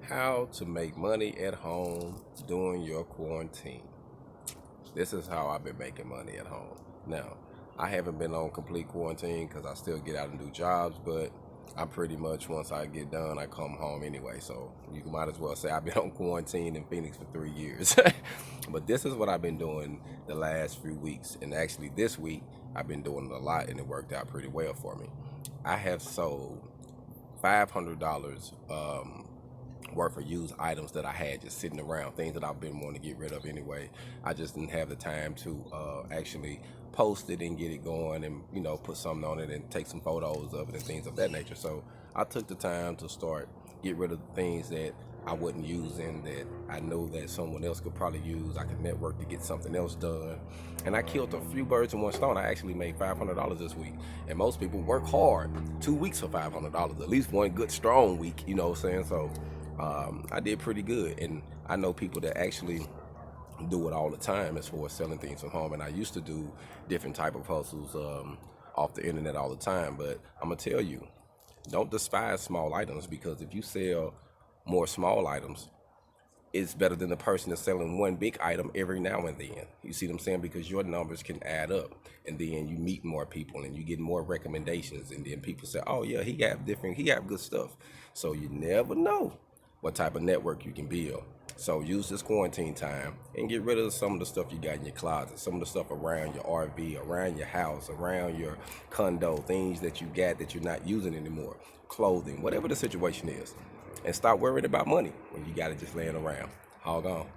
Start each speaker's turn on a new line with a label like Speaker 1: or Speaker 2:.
Speaker 1: How to make money at home during your quarantine. This is how I've been making money at home. Now, I haven't been on complete quarantine because I still get out and do jobs, but I pretty much, once I get done, I come home anyway. So you might as well say I've been on quarantine in Phoenix for 3 years. But this is what I've been doing the last few weeks. And actually this week, I've been doing it a lot and it worked out pretty well for me. I have sold $500 worth of used items that I had just sitting around, things that I've been wanting to get rid of anyway. I just didn't have the time to actually post it and get it going and put something on it and take some photos of it and things of that nature. So I took the time to start get rid of the things that I wasn't using, that I know that someone else could probably use. I could network to get something else done. And I killed a few birds in one stone. I actually made $500 this week. And most people work hard 2 weeks for $500, at least one good strong week, you know what I'm saying? So I did pretty good. And I know people that actually do it all the time as far as selling things from home. And I used to do different type of hustles off the internet all the time. But I'm going to tell you, don't despise small items, because if you sell more small items, it's better than the person that's selling one big item every now and then. You see what I'm saying? Because your numbers can add up, and then you meet more people and you get more recommendations, and then people say, oh yeah, he got good stuff. So you never know what type of network you can build. So use this quarantine time and get rid of some of the stuff you got in your closet, some of the stuff around your RV, around your house, around your condo, things that you got that you're not using anymore, clothing, whatever the situation is. And stop worrying about money when you got it just laying around. HogOn.